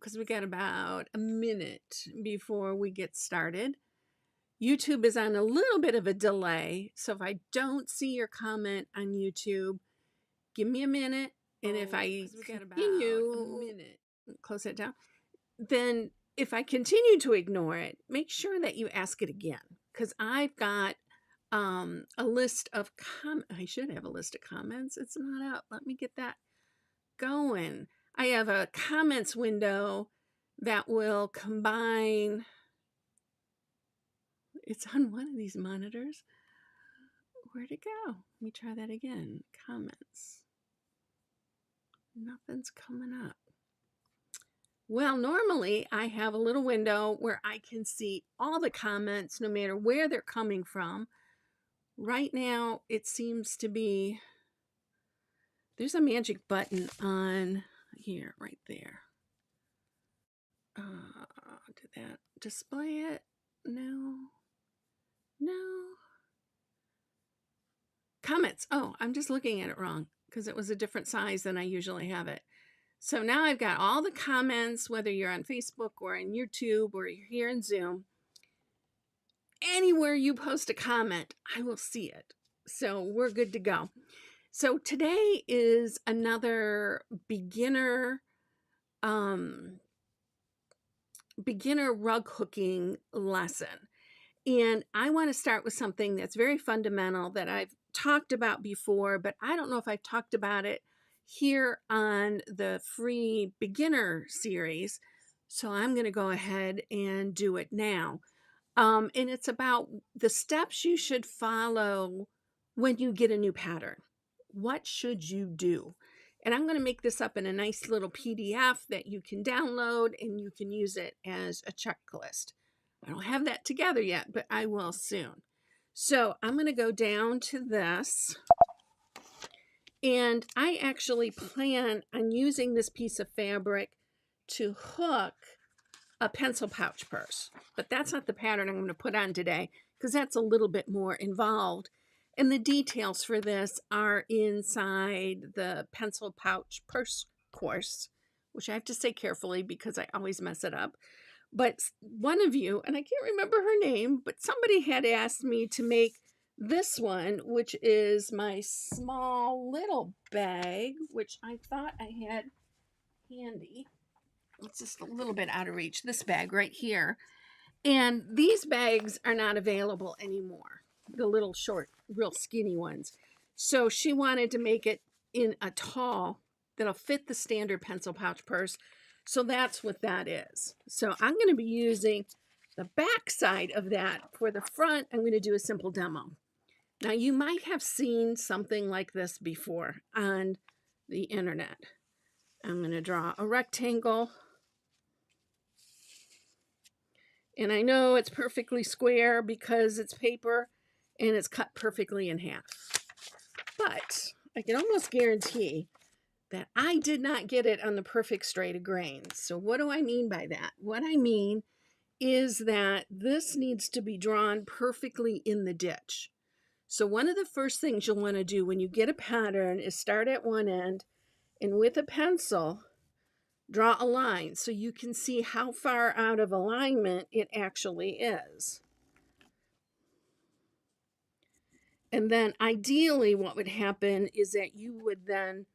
because we got about a minute before we get started. YouTube is on a little bit of a delay, so if I don't see your comment on YouTube, give me a minute, and if I continue, close it down, then if I continue to ignore it, make sure that you ask it again, because I've got a list of I should have a list of comments. It's not up. Let me get that going. I have a comments window that will combine. It's on one of these monitors. Where'd it go? Let me try that again. Comments. Nothing's coming up. Well, normally I have a little window where I can see all the comments no matter where they're coming from. Right now, it seems to be, there's a magic button on here, right there. Did that display it? No. Comments. Oh, I'm just looking at it wrong because it was a different size than I usually have it. So now I've got all the comments, whether you're on Facebook or on YouTube or you're here in Zoom. Anywhere you post a comment, I will see it. So we're good to go. So today is another beginner rug hooking lesson. And I want to start with something that's very fundamental that I've talked about before, but I don't know if I've talked about it here on the free beginner series. So I'm going to go ahead and do it now. And it's about the steps you should follow when you get a new pattern. What should you do? And I'm going to make this up in a nice little PDF that you can download and you can use it as a checklist. I don't have that together yet, but I will soon. So I'm going to go down to this. And I actually plan on using this piece of fabric to hook a pencil pouch purse. But that's not the pattern I'm going to put on today because that's a little bit more involved. And the details for this are inside the pencil pouch purse course, which I have to say carefully because I always mess it up. But one of you, and I can't remember her name, but somebody had asked me to make this one, which is my small little bag, which I thought I had handy. It's just a little bit out of reach. This bag right here. And these bags are not available anymore. The little short, real skinny ones. So she wanted to make it in a tall that'll fit the standard pencil pouch purse. So that's what that is. So I'm going to be using the back side of that. For the front, I'm going to do a simple demo. Now, you might have seen something like this before on the internet. I'm going to draw a rectangle. And I know it's perfectly square because it's paper and it's cut perfectly in half. But I can almost guarantee that I did not get it on the perfect straight of grains. So what do I mean by that? What I mean is that this needs to be drawn perfectly in the ditch. So one of the first things you'll want to do when you get a pattern is start at one end and with a pencil, draw a line so you can see how far out of alignment it actually is. And then ideally what would happen is that you would then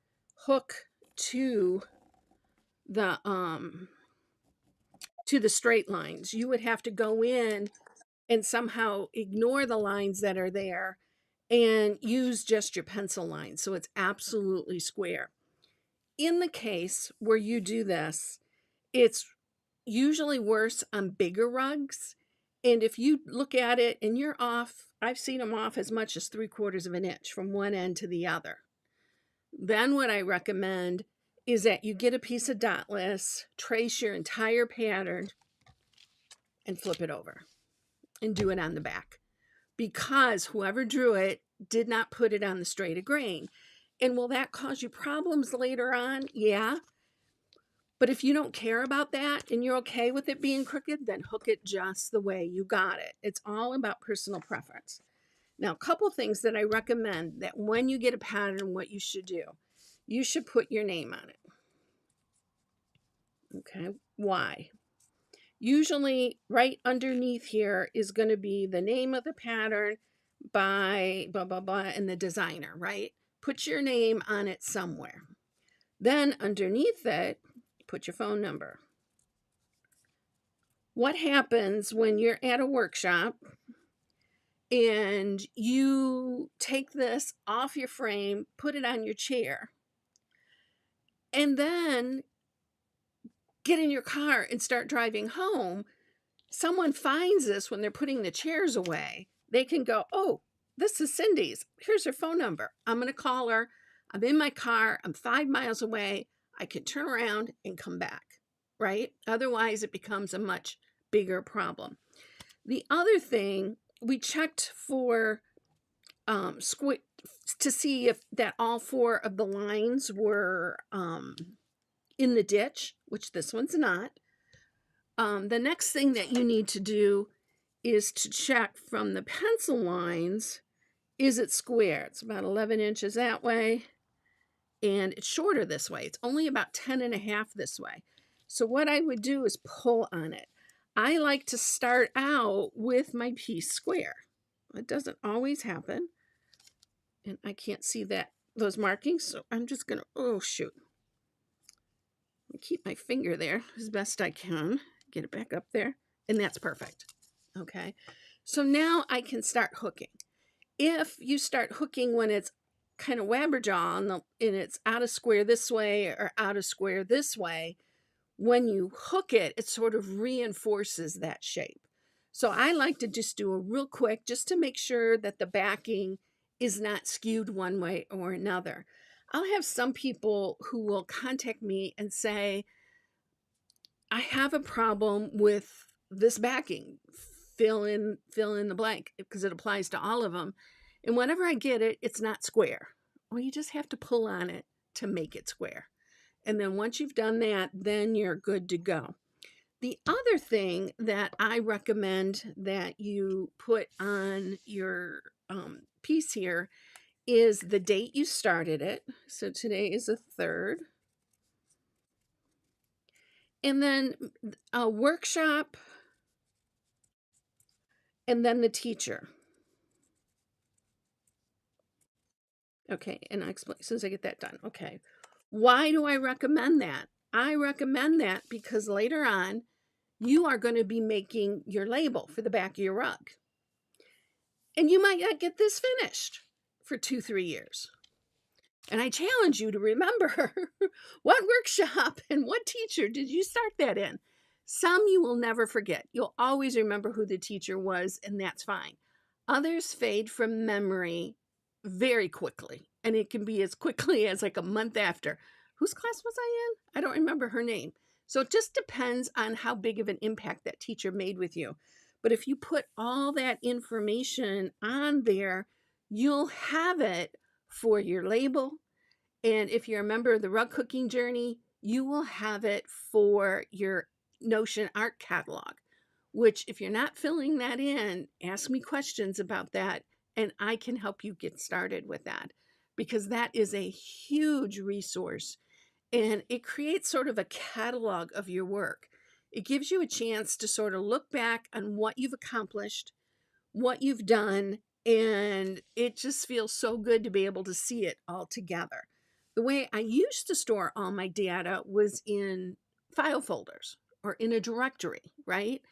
hook to the straight lines. You would have to go in and somehow ignore the lines that are there and use just your pencil line so it's absolutely square. In the case where you do this, it's usually worse on bigger rugs. And if you look at it and you're off, I've seen them off as much as 3/4 of an inch from one end to the other. Then what I recommend is that you get a piece of dotless, trace your entire pattern, and flip it over and do it on the back. Because whoever drew it did not put it on the straight of grain. And will that cause you problems later on? Yeah. But if you don't care about that and you're okay with it being crooked, then hook it just the way you got it. It's all about personal preference. Now, a couple things that I recommend that when you get a pattern, what you should do. You should put your name on it. Okay, why? Usually right underneath here is going to be the name of the pattern by blah, blah, blah, and the designer, right? Put your name on it somewhere. Then underneath it, put your phone number. What happens when you're at a workshop and you take this off your frame, put it on your chair, and then get in your car and start driving home? Someone finds this when they're putting the chairs away. They can go, oh, this is Cindy's. Here's her phone number. I'm going to call her. I'm in my car. I'm 5 miles away. I can turn around and come back, right? Otherwise, it becomes a much bigger problem. The other thing, we checked for to see if that all 4 of the lines were in the ditch, which this one's not. The next thing that you need to do is to check from the pencil lines, is it square? It's about 11 inches that way, and it's shorter this way. It's only about 10.5 this way. So what I would do is pull on it. I like to start out with my piece square. It doesn't always happen, and I can't see those markings, so I'm just gonna, oh shoot. Keep my finger there as best I can. Get it back up there, and that's perfect. Okay, so now I can start hooking. If you start hooking when it's kind of wabberjaw and it's out of square this way or out of square this way, when you hook it, it sort of reinforces that shape. So I like to just do a real quick, just to make sure that the backing is not skewed one way or another. I'll have some people who will contact me and say, I have a problem with this backing. Fill in the blank, because it applies to all of them. And whenever I get it, it's not square. Well, you just have to pull on it to make it square. And then once you've done that, then you're good to go. The other thing that I recommend that you put on your piece here is the date you started it. So today is the 3rd. And then a workshop, and then the teacher. Okay, and I explain as soon as I get that done. Okay, why do I recommend that? I recommend that because later on, you are going to be making your label for the back of your rug. And you might not get this finished for 2-3 years. And I challenge you to remember what workshop and what teacher did you start that in? Some you will never forget. You'll always remember who the teacher was, and that's fine. Others fade from memory very quickly, and it can be as quickly as like a month after. Whose class was I in? I don't remember her name. So it just depends on how big of an impact that teacher made with you. But if you put all that information on there, you'll have it for your label. And if you're a member of the rug cooking journey, you will have it for your Notion art catalog, which if you're not filling that in, ask me questions about that, and I can help you get started with that, because that is a huge resource, and it creates sort of a catalog of your work. It gives you a chance to sort of look back on what you've accomplished, what you've done, and it just feels so good to be able to see it all together. The way I used to store all my data was in file folders or in a directory, right?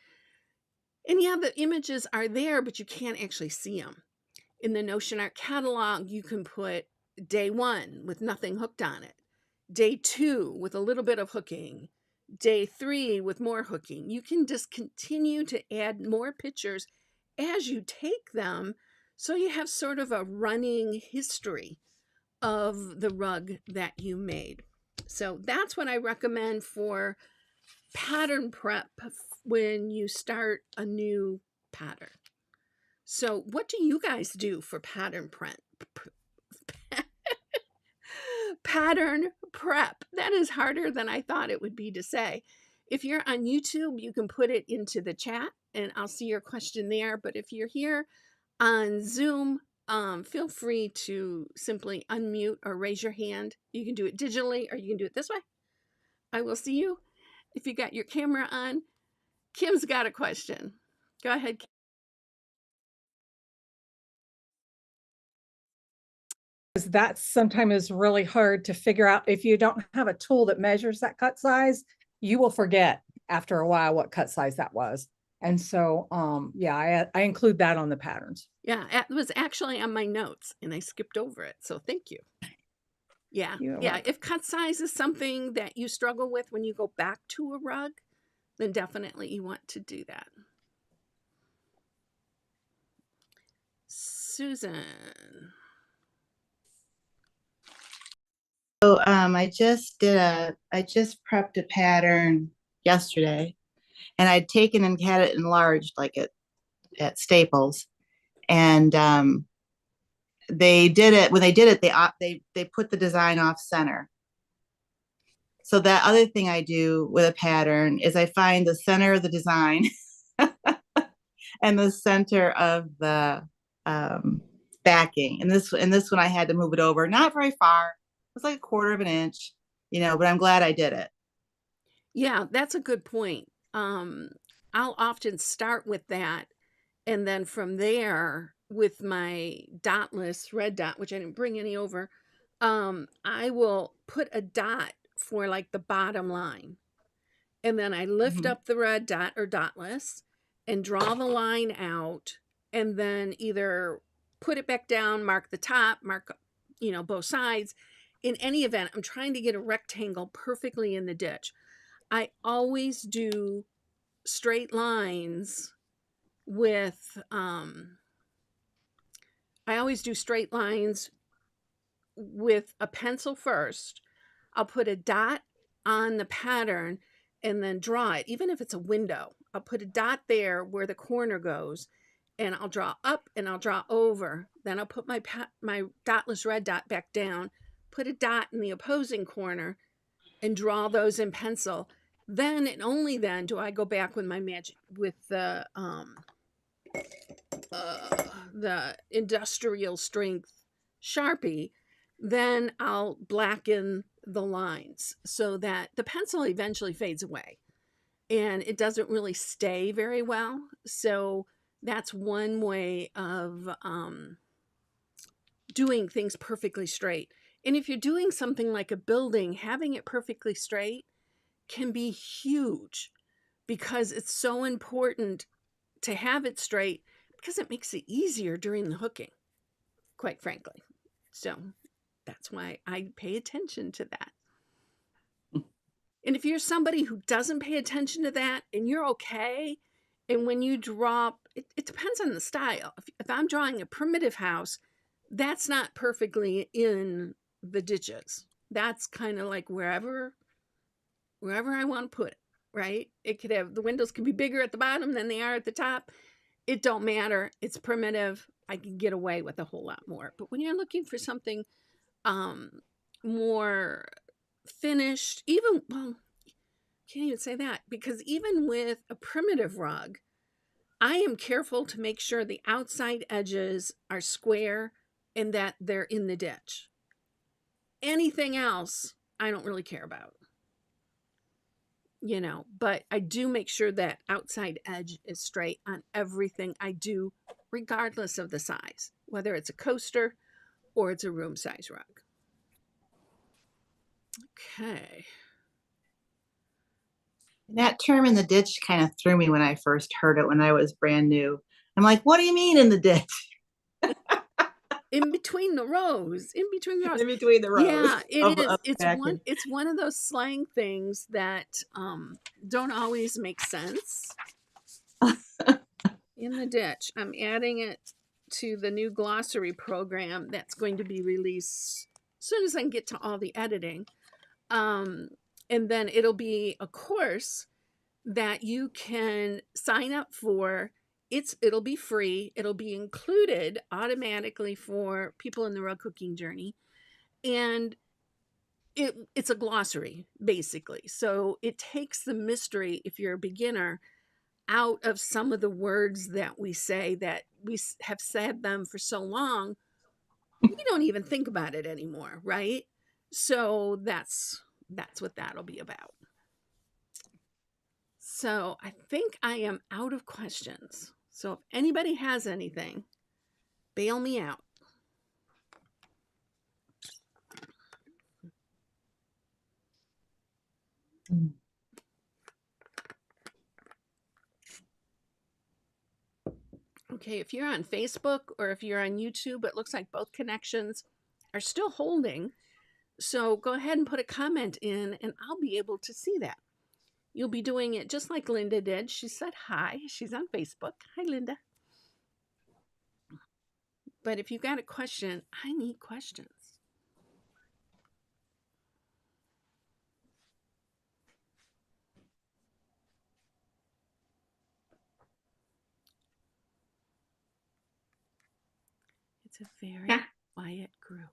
And yeah, the images are there, but you can't actually see them. In the Notion Art Catalog, you can put day 1 with nothing hooked on it, day 2 with a little bit of hooking, day 3 with more hooking. You can just continue to add more pictures as you take them, so you have sort of a running history of the rug that you made. So that's what I recommend for pattern prep when you start a new pattern. So what do you guys do for pattern prep? Pattern prep. That is harder than I thought it would be to say. If you're on YouTube, you can put it into the chat and I'll see your question there. But if you're here on Zoom, feel free to simply unmute or raise your hand. You can do it digitally or you can do it this way. I will see you. if you got your camera on. Kim's got a question. Go ahead, Kim. Because that sometimes is really hard to figure out. If you don't have a tool that measures that cut size, you will forget after a while what cut size that was. And so, yeah, I include that on the patterns. Yeah, it was actually on my notes and I skipped over it. So thank you. Yeah. You're Yeah. welcome. If cut size is something that you struggle with when you go back to a rug, then definitely you want to do that. Susan. So I just prepped a pattern yesterday, and I'd taken and had it enlarged like at Staples, and they did it when they did it. They put the design off center. So that other thing I do with a pattern is I find the center of the design and the center of the backing. And this one I had to move it over, not very far. It was like a quarter of an inch, but I'm glad I did it. Yeah, that's a good point. I'll often start with that. And then from there, with my dotless red dot, which I didn't bring any over, I will put a dot for like the bottom line. And then I lift Mhm. up the red dot or dotless and draw the line out, and then either put it back down, mark the top, mark, both sides. In any event, I'm trying to get a rectangle perfectly in the ditch. I always do straight lines with I always do straight lines with a pencil first. I'll put a dot on the pattern and then draw it, even if it's a window. I'll put a dot there where the corner goes, and I'll draw up and I'll draw over. Then I'll put my dotless red dot back down, put a dot in the opposing corner, and draw those in pencil. Then and only then do I go back with my magic with the industrial strength Sharpie. Then I'll blacken the lines so that the pencil eventually fades away and it doesn't really stay very well. So that's one way of doing things perfectly straight. And if you're doing something like a building, having it perfectly straight can be huge because it's so important to have it straight because it makes it easier during the hooking, quite frankly. So that's why I pay attention to that. And if you're somebody who doesn't pay attention to that and you're okay, and when you drop, it depends on the style. If I'm drawing a primitive house, that's not perfectly in the ditches. That's kind of like wherever I want to put it, right? It could have, the windows could be bigger at the bottom than they are at the top. It don't matter. It's primitive. I can get away with a whole lot more. But when you're looking for something more finished, even, well, can't even say that, because even with a primitive rug, I am careful to make sure the outside edges are square and that they're in the ditch. Anything else, I don't really care about. But I do make sure that outside edge is straight on everything I do, regardless of the size, whether it's a coaster or it's a room size rug. Okay. That term in the ditch kind of threw me when I first heard it when I was brand new. I'm like, what do you mean in the ditch? In between the rows, in between the rows. In between the rows. Yeah, it is. Of It's one of those slang things that don't always make sense. In the ditch. I'm adding it to the new glossary program that's going to be released as soon as I can get to all the editing. And then it'll be a course that you can sign up for. It'll be free. It'll be included automatically for people in the rug cooking journey. And it's a glossary, basically. So it takes the mystery, if you're a beginner, out of some of the words that we say that we have said them for so long, we don't even think about it anymore, right? So that's what that'll be about. So I think I am out of questions. So if anybody has anything, bail me out. Okay, if you're on Facebook or if you're on YouTube, it looks like both connections are still holding. So go ahead and put a comment in and I'll be able to see that. You'll be doing it just like Linda did. She said hi. She's on Facebook. Hi, Linda. But if you've got a question, I need questions. It's a very quiet group.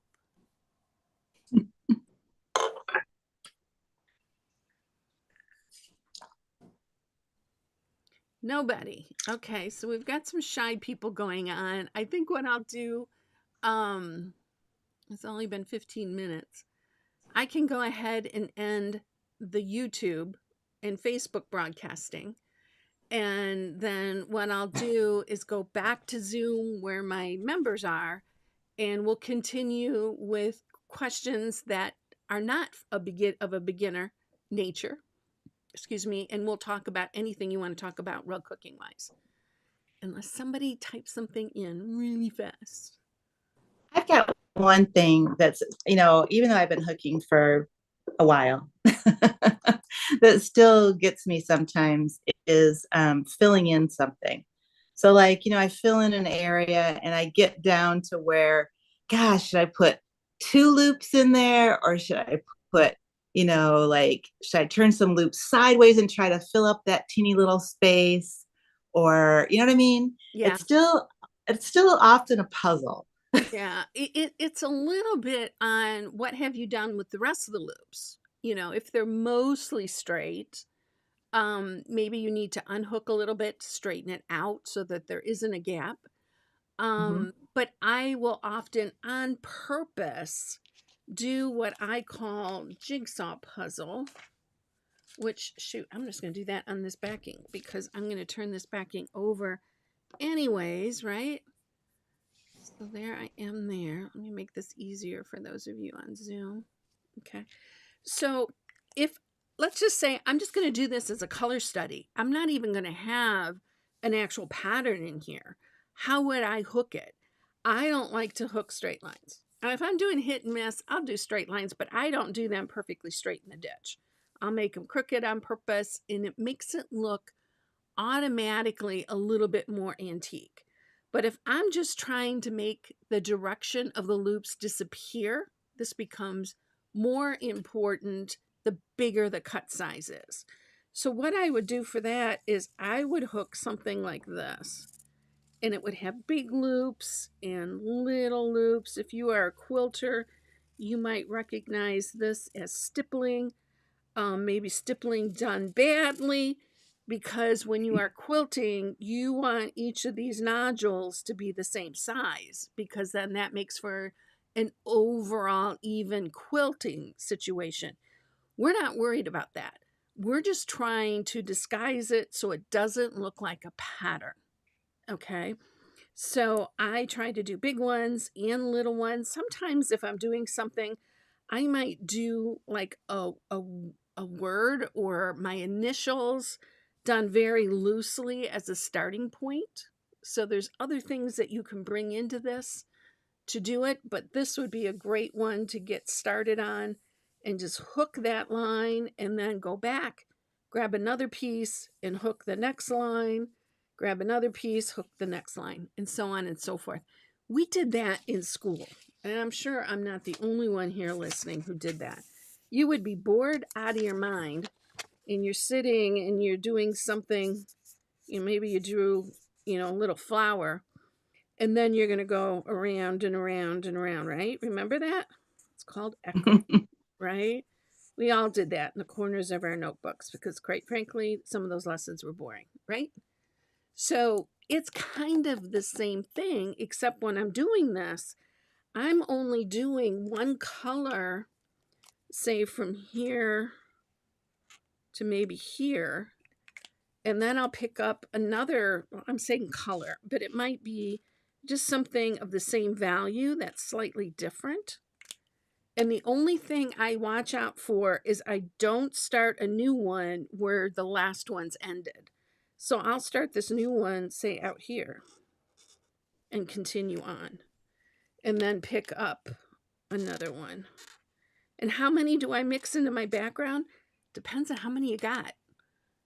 Nobody. Okay, so we've got some shy people going on. I think what I'll do, it's only been 15 minutes. I can go ahead and end the YouTube and Facebook broadcasting. And then what I'll do is go back to Zoom where my members are, and we'll continue with questions that are not of a beginner nature. Excuse me, and we'll talk about anything you want to talk about rug cooking wise. Unless somebody types something in really fast. I've got one thing that's, even though I've been hooking for a while, that still gets me sometimes is filling in something. So like, I fill in an area and I get down to where, gosh, should I put 2 loops in there or should I put, should I turn some loops sideways and try to fill up that teeny little space? Or, you know what I mean? Yeah. It's still often a puzzle. Yeah, it's a little bit on what have you done with the rest of the loops. If they're mostly straight, maybe you need to unhook a little bit to straighten it out so that there isn't a gap. But I will often on purpose do what I call jigsaw puzzle, which shoot, I'm just going to do that on this backing because I'm going to turn this backing over anyways, right? So there I am there. Let me make this easier for those of you on Zoom. Okay. So let's just say I'm just going to do this as a color study. I'm not even going to have an actual pattern in here. How would I hook it? I don't like to hook straight lines. And if I'm doing hit and miss, I'll do straight lines, but I don't do them perfectly straight in the ditch. I'll make them crooked on purpose, and it makes it look automatically a little bit more antique. But if I'm just trying to make the direction of the loops disappear, this becomes more important the bigger the cut size is. So what I would do for that is I would hook something like this. And it would have big loops and little loops. If you are a quilter, you might recognize this as stippling. Maybe stippling done badly, because when you are quilting, you want each of these nodules to be the same size, because then that makes for an overall even quilting situation. We're not worried about that. We're just trying to disguise it so it doesn't look like a pattern. Okay. So I try to do big ones and little ones. Sometimes if I'm doing something, I might do like a word or my initials done very loosely as a starting point. So there's other things that you can bring into this to do it, but this would be a great one to get started on and just hook that line and then go back, grab another piece and hook the next line, grab another piece, hook the next line, and so on and so forth. We did that in school, and I'm sure I'm not the only one here listening who did that. You would be bored out of your mind, and you're sitting and you're doing something, maybe you drew, a little flower, and then you're going to go around and around and around, right? Remember that? It's called echo, right? We all did that in the corners of our notebooks because, quite frankly, some of those lessons were boring, right? So it's kind of the same thing, except when I'm doing this, I'm only doing one color, say from here to maybe here, And then I'll pick up another, well, I'm saying color, but it might be just something of the same value that's slightly different. And the only thing I watch out for is I don't start a new one where the last one's ended. So I'll start this new one, say out here, and continue on. And then pick up another one. And how many do I mix into my background? Depends on how many you got.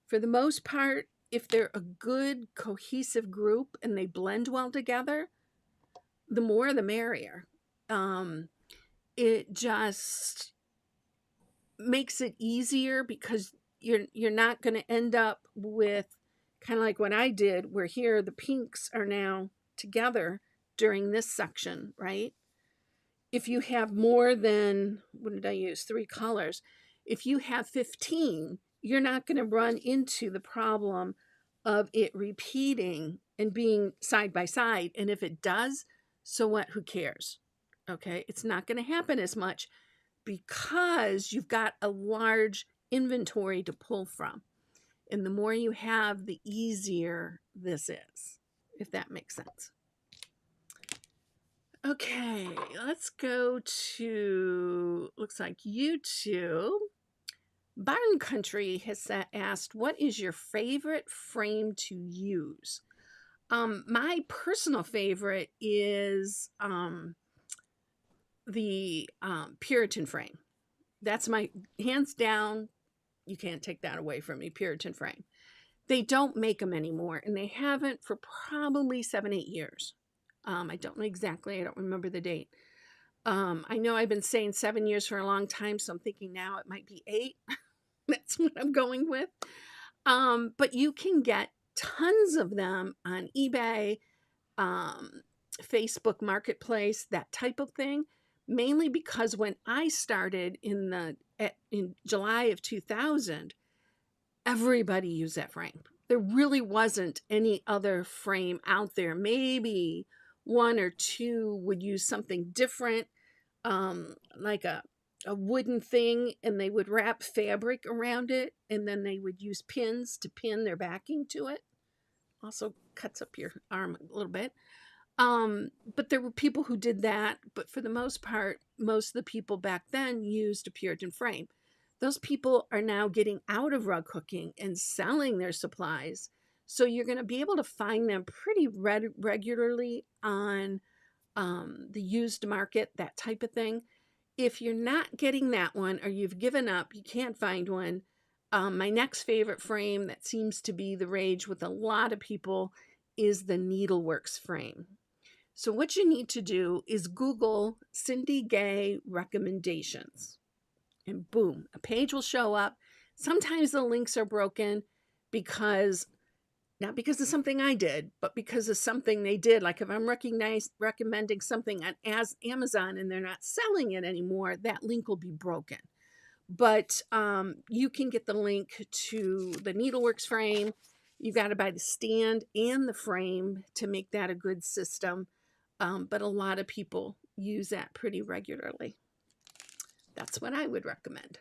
For the most part, if they're a good cohesive group and they blend well together, the more the merrier. It just makes it easier because you're not going to end up with kind of like what I did, where here the pinks are now together during this section, right? If you have more than, what did I use? 3 colors. If you have 15, you're not going to run into the problem of it repeating and being side by side. And if it does, so what? Who cares? Okay. It's not going to happen as much because you've got a large inventory to pull from. And the more you have, the easier this is, if that makes sense. Okay, let's go to, looks like YouTube. Barn Country has asked, what is your favorite frame to use? My personal favorite is the Puritan frame. That's my, hands down, you can't take that away from me, Puritan frame. They don't make them anymore, and they haven't for probably 7-8 years. I don't know exactly. I don't remember the date. I know I've been saying 7 years for a long time, so I'm thinking now it might be 8. That's what I'm going with. But you can get tons of them on eBay, Facebook Marketplace, that type of thing. Mainly because when I started in July of 2000, everybody used that frame. There really wasn't any other frame out there. Maybe 1 or 2 would use something different, like a wooden thing, and they would wrap fabric around it, and then they would use pins to pin their backing to it. Also cuts up your arm a little bit. But there were people who did that, but for the most part, most of the people back then used a Puritan frame. Those people are now getting out of rug hooking and selling their supplies. So you're going to be able to find them pretty regularly on the used market, that type of thing. If you're not getting that one or you've given up, you can't find one. My next favorite frame that seems to be the rage with a lot of people is the Needleworks frame. So what you need to do is Google Cindy Gay recommendations. And boom, a page will show up. Sometimes the links are broken because, not because of something I did, but because of something they did. Like if I'm recommending something on Amazon and they're not selling it anymore, that link will be broken. But you can get the link to the Needleworks frame. You got to buy the stand and the frame to make that a good system. But a lot of people use that pretty regularly. That's what I would recommend.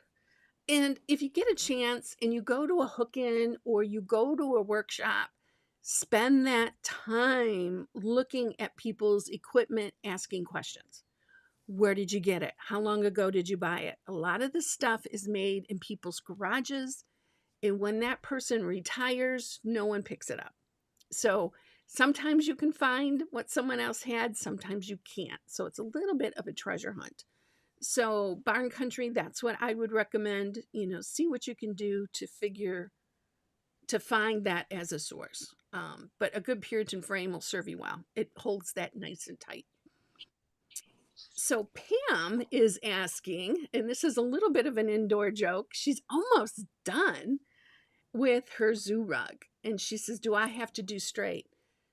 And if you get a chance and you go to a hook-in or you go to a workshop, spend that time looking at people's equipment, asking questions. Where did you get it? How long ago did you buy it? A lot of the stuff is made in people's garages, and when that person retires, no one picks it up. So sometimes you can find what someone else had, sometimes you can't. So it's a little bit of a treasure hunt. So Barn Country, that's what I would recommend. See what you can do to find that as a source. But a good Puritan frame will serve you well. It holds that nice and tight. So Pam is asking, and this is a little bit of an indoor joke. She's almost done with her zoo rug. And she says, do I have to do straight?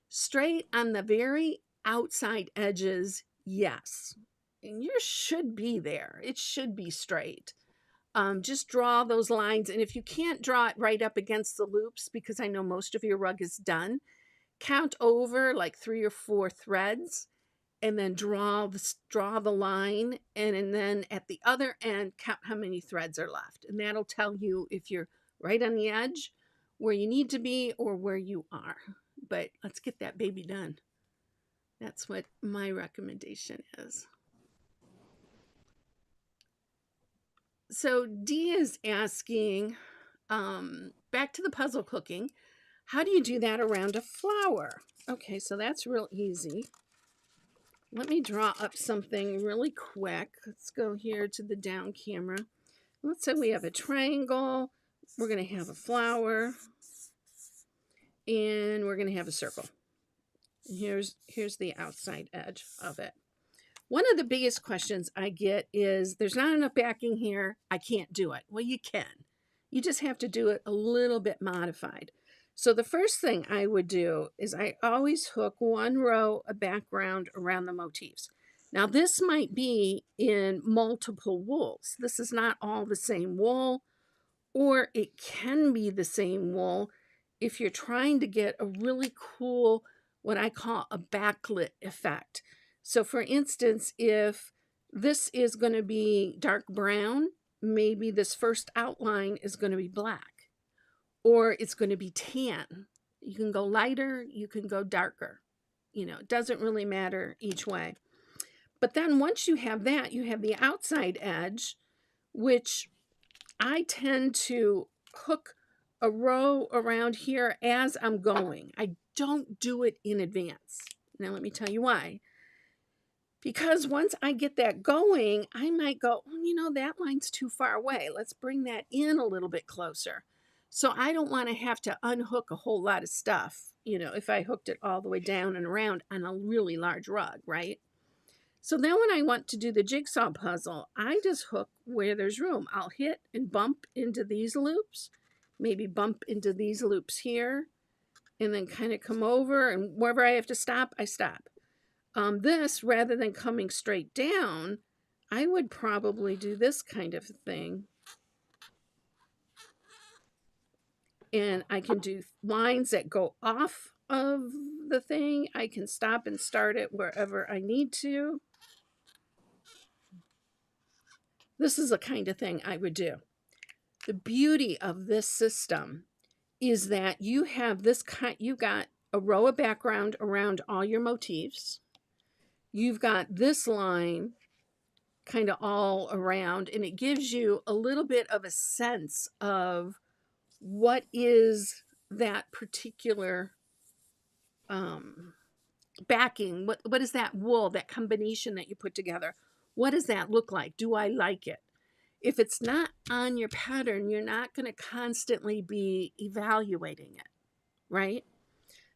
Straight on the very outside edges, yes. And yours should be there. It should be straight. Just draw those lines. And if you can't draw it right up against the loops, because I know most of your rug is done, count over like 3 or 4 threads and then draw the line. And then at the other end, count how many threads are left. And that'll tell you if you're right on the edge where you need to be or where you are. But let's get that baby done. That's what my recommendation is. So Dee is asking, back to the puzzle cooking, how do you do that around a flower? Okay, so that's real easy. Let me draw up something really quick. Let's go here to the down camera. Let's say we have a triangle. We're going to have a flower. And we're going to have a circle. And here's the outside edge of it. One of the biggest questions I get is, there's not enough backing here. I can't do it. Well, you can. You just have to do it a little bit modified. So the first thing I would do is I always hook one row of background around the motifs. Now this might be in multiple wools. This is not all the same wool, or it can be the same wool if you're trying to get a really cool, what I call a backlit effect. So for instance, if this is going to be dark brown, maybe this first outline is going to be black, or it's going to be tan. You can go lighter, you can go darker. You know, it doesn't really matter each way. But then once you have that, you have the outside edge, which I tend to hook a row around here as I'm going. I don't do it in advance. Now let me tell you why. Because once I get that going, I might go, oh, you know, that line's too far away. Let's bring that in a little bit closer. So I don't want to have to unhook a whole lot of stuff, you know, if I hooked it all the way down and around on a really large rug, right? So then when I want to do the jigsaw puzzle, I just hook where there's room. I'll hit and bump into these loops, maybe bump into these loops here, and then kind of come over, and wherever I have to stop, I stop. This, rather than coming straight down, I would probably do this kind of thing. And I can do lines that go off of the thing. I can stop and start it wherever I need to. This is the kind of thing I would do. The beauty of this system is that you have this kind, you got a row of background around all your motifs. You've got this line kind of all around, and it gives you a little bit of a sense of what is that particular backing. What is that wool, that combination that you put together? What does that look like? Do I like it? If it's not on your pattern, you're not going to constantly be evaluating it, right?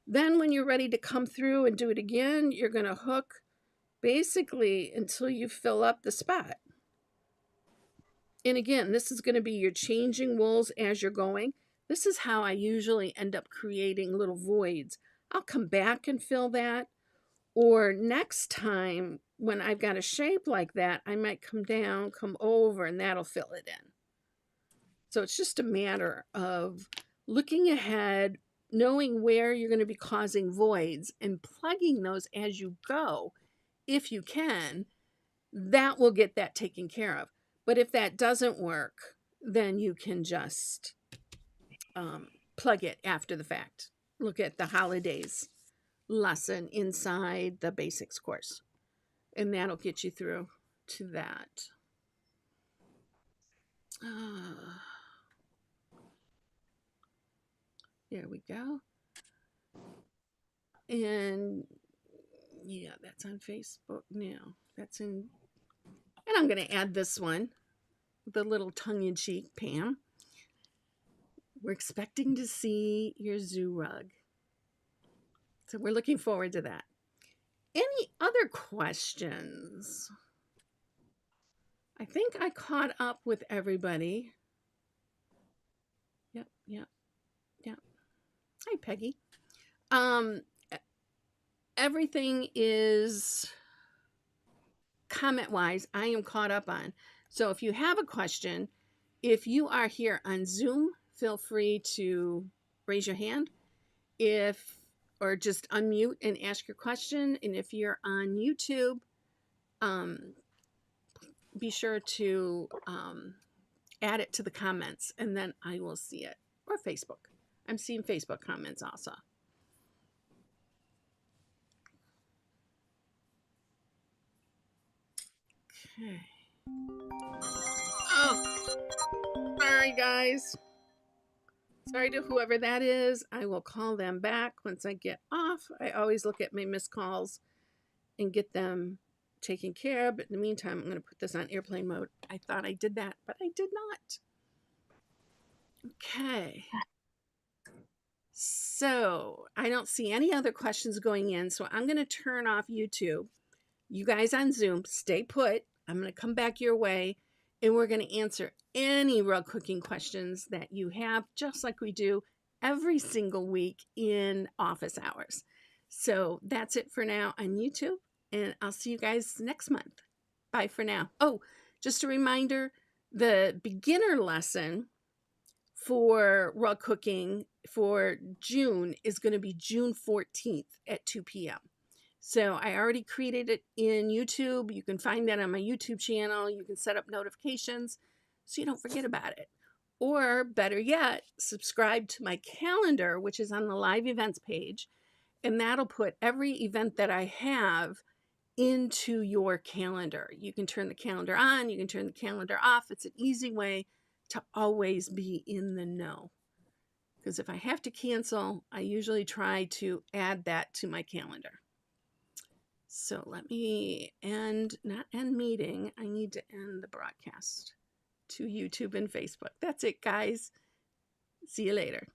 Then when you're ready to come through and do it again, you're going to hook basically until you fill up the spot. And again, this is going to be your changing wools as you're going. This is how I usually end up creating little voids. I'll come back and fill that. Or next time when I've got a shape like that, I might come down, come over, and that'll fill it in. So it's just a matter of looking ahead, knowing where you're going to be causing voids, and plugging those as you go, if you can. That will get that taken care of. But if that doesn't work, then you can just plug it after the fact. Look at the holidays lesson inside the basics course, and that'll get you through to that. There we go. And yeah, that's on Facebook now. That's in, and I'm going to add this one, the little tongue-in-cheek, Pam. We're expecting to see your zoo rug. So we're looking forward to that. Any other questions? I think I caught up with everybody. Yep. Hi, Peggy. Everything is comment-wise, I am caught up on. So if you have a question, if you are here on Zoom, feel free to raise your hand, or just unmute and ask your question. And if you're on YouTube, be sure to add it to the comments, and then I will see it. Or Facebook. I'm seeing Facebook comments also. Okay. Oh, sorry guys. Sorry to whoever that is. I will call them back once I get off. I always look at my missed calls and get them taken care of. But in the meantime, I'm going to put this on airplane mode. I thought I did that, but I did not. Okay. So I don't see any other questions going in. So I'm going to turn off YouTube. You guys on Zoom, stay put. I'm going to come back your way and we're going to answer any rug cooking questions that you have, just like we do every single week in office hours. So that's it for now on YouTube, and I'll see you guys next month. Bye for now. Oh, just a reminder, the beginner lesson for rug cooking for June is going to be June 14th at 2 p.m. So I already created it in YouTube. You can find that on my YouTube channel. You can set up notifications so you don't forget about it. Or better yet, subscribe to my calendar, which is on the live events page. And that'll put every event that I have into your calendar. You can turn the calendar on, you can turn the calendar off. It's an easy way to always be in the know. Because if I have to cancel, I usually try to add that to my calendar. So let me not end meeting. I need to end the broadcast to YouTube and Facebook. That's it, guys. See you later.